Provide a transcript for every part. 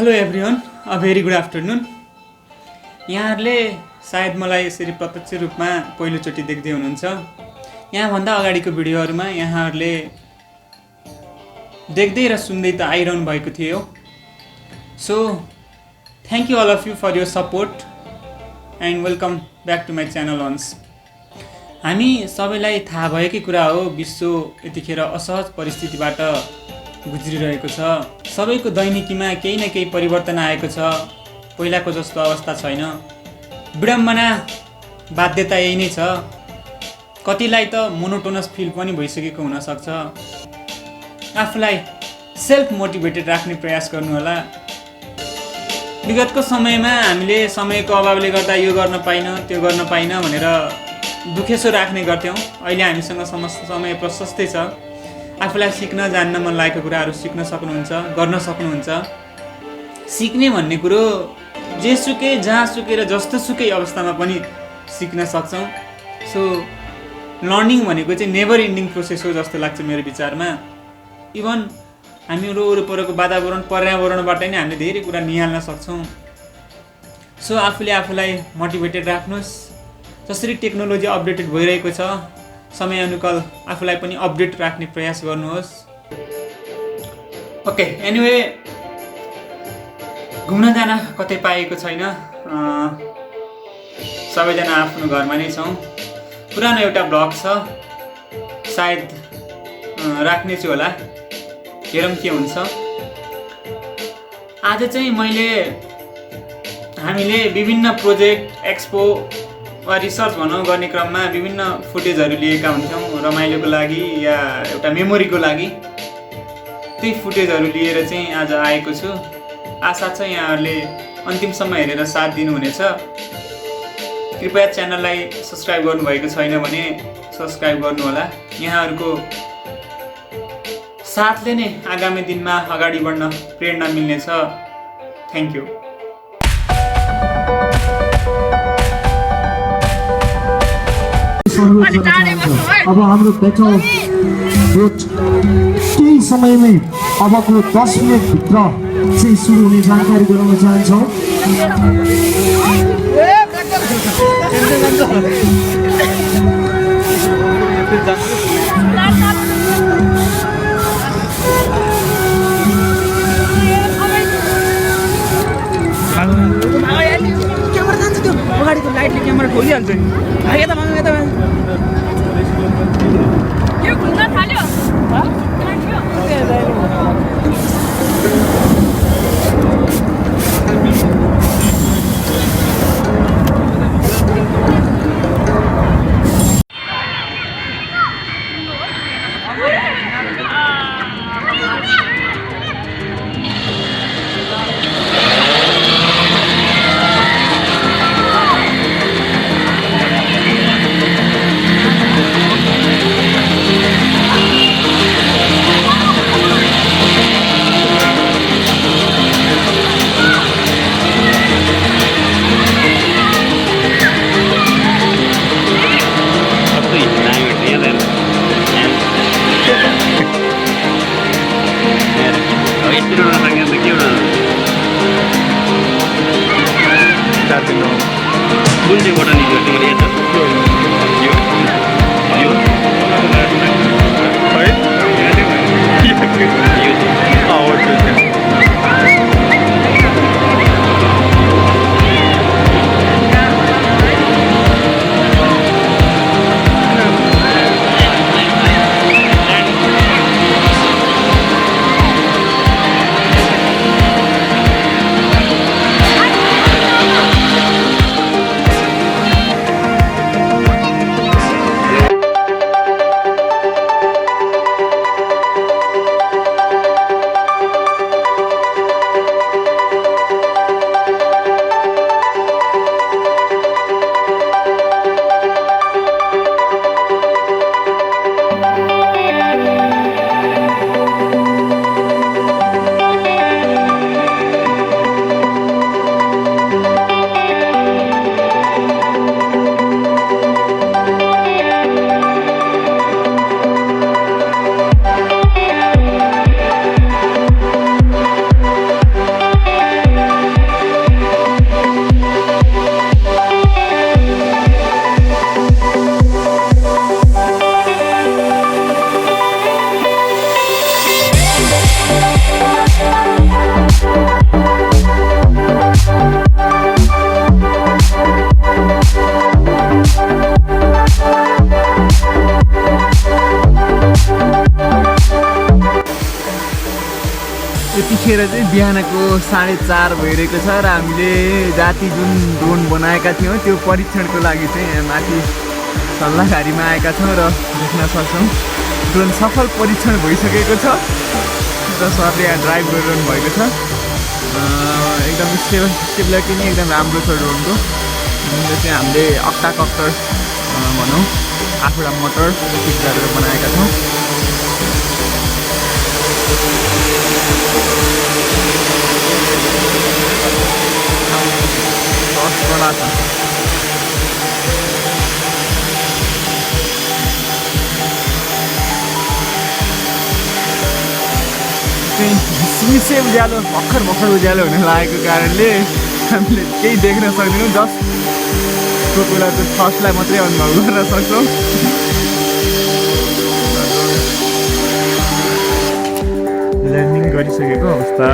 Hello everyone, a very good afternoon. यहाँहरूले सायद मलाई यसरी प्रत्यक्ष रूपमा पहिलोचोटि देख्दै हुनुहुन्छ। यहाँभन्दा अगाडिको भिडियोहरूमा यहाँहरूले देख्दै र सुन्दै त आइरहनु भएको थियो। So thank you all of you for your support and welcome back to my channel once. हामी सबैलाई थाहा भएकै कुरा हो, विश्व यतिखेर असहज परिस्थितिबाट गुज्रिरहेको छ। सबैको दैनिकीमा केही न केही परिवर्तन आएको छ। पहिलाको जस्तो अवस्था छैन। विडम्बना बाध्यता यही नै छ। कतिलाई त मोनोटोनस फिल पनि भइसकेको हुनसक्छ। आफूलाई सेल्फ मोटिभेटेड राख्ने प्रयास गर्नुहोला। विगतको समयमा हामीले समयको अभावले गर्दा यो गर्न पाइन त्यो गर्न पाइन भनेर दुखेसो राख्ने गर्थ्यौँ। अहिले हामीसँग समय प्रशस्तै छ। आफूलाई सिक्न जान्न मन लागेको कुराहरू सिक्न सक्नुहुन्छ, गर्न सक्नुहुन्छ। सिक्ने भन्ने कुरो जेसुकै जहाँसुकै र जस्तोसुकै अवस्थामा पनि सिक्न सक्छौँ। सो लर्निङ भनेको चाहिँ नेभर इन्डिङ प्रोसेस हो जस्तो लाग्छ मेरो विचारमा। इभन हामीहरू वरपरको वातावरण पर्यावरणबाट नै हामीले धेरै कुरा निहाल्न सक्छौँ। सो आफूले आफूलाई मोटिभेटेड राख्नुहोस्। जसरी टेक्नोलोजी अपडेटेड भइरहेको छ, समयअनुकूल आफूलाई पनि अपडेट राख्ने प्रयास गर्नुहोस्। ओके, एनिवे घुम्न जान कतै पाएको छैन। सबैजना आफ्नो घरमा नै छौँ। पुरानो एउटा ब्लग छ, सायद राख्ने छु होला, हेरौँ के हुन्छ। आज चाहिँ हामीले विभिन्न प्रोजेक्ट एक्सपो वा रिसर्च भनौँ गर्ने क्रममा विभिन्न फुटेजहरू लिएका हुन्थ्यौँ रमाइलोको लागि या एउटा मेमोरीको लागि। त्यही फुटेजहरू लिएर चाहिँ आज आएको छु। आशा छ यहाँहरूले अन्तिमसम्म हेरेर साथ दिनुहुनेछ। कृपया च्यानललाई सब्सक्राइब गर्नुभएको छैन भने सब्सक्राइब गर्नुहोला। यहाँहरूको साथले नै आगामी दिनमा अगाडि बढ्न प्रेरणा मिल्नेछ। Thank you. अब हाम्रो बचाउ केही समयमै अबको 10 मिनटभित्र चाहिँ सुरु हुने जानकारी गराउन चाहन्छौँ। अगाडिको लाइटले क्यामेरा खोलिहाल्छ नि। यो घुम्न थाल्यो। यतिखेर चाहिँ बिहानको 4:30 भइरहेको छ र हामीले जाति जुन ड्रोन बनाएका थियौँ त्यो परीक्षणको लागि चाहिँ यहाँ माथि सल्लाहकारीमा आएका छौँ र देख्न सक्छौँ ड्रोन सफल परीक्षण भइसकेको छ र सरले यहाँ ड्राइभ गरिरहनु भएको छ। एकदम स्टेबिलिटी पनि एकदम राम्रो छ ड्रोनको। यो चाहिँ हामीले अक्टाकप्टर भनौँ 8वटा मोटर फिट गरेर बनाएका छौँ। मिसे उज्यालो भर्खर उज्यालो हुन लागेको कारणले हामीले केही देख्न सक्दैनौँ। जस्ट त्यो बेला चाहिँ फर्स्टलाई मात्रै अनुभव गर्न सक्छौँ। ल्यान्डिङ गरिसकेको अवस्था।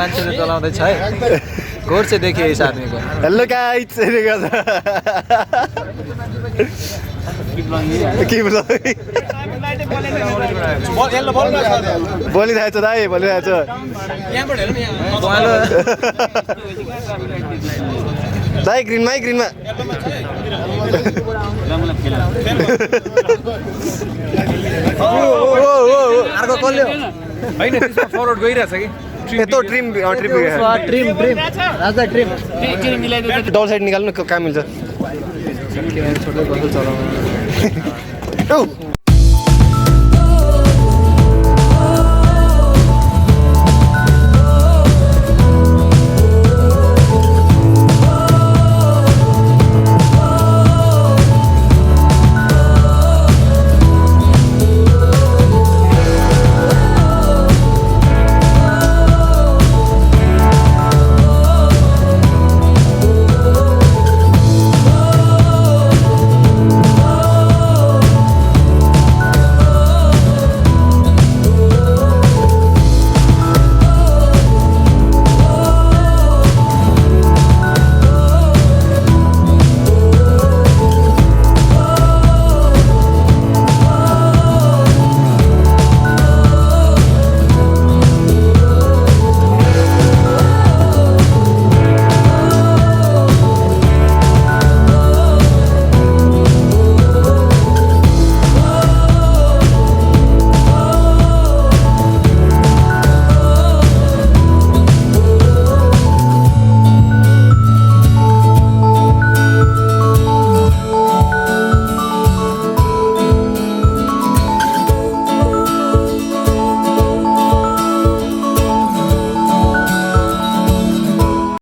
मान्छेले चलाउँदैछ है गोर चाहिँ देखिए इस आदमीको हेलो गाइस के बोलिरहेछ दाइ बोलिरहेछ दाइ ग्रिनमा अर्को कसले होइन त्यसमा फरवर्ड गइरहेछ कि यत्रो ट्रिम राजा ट्रिम डबल साइड निकाल्नु कहाँ मिल्छ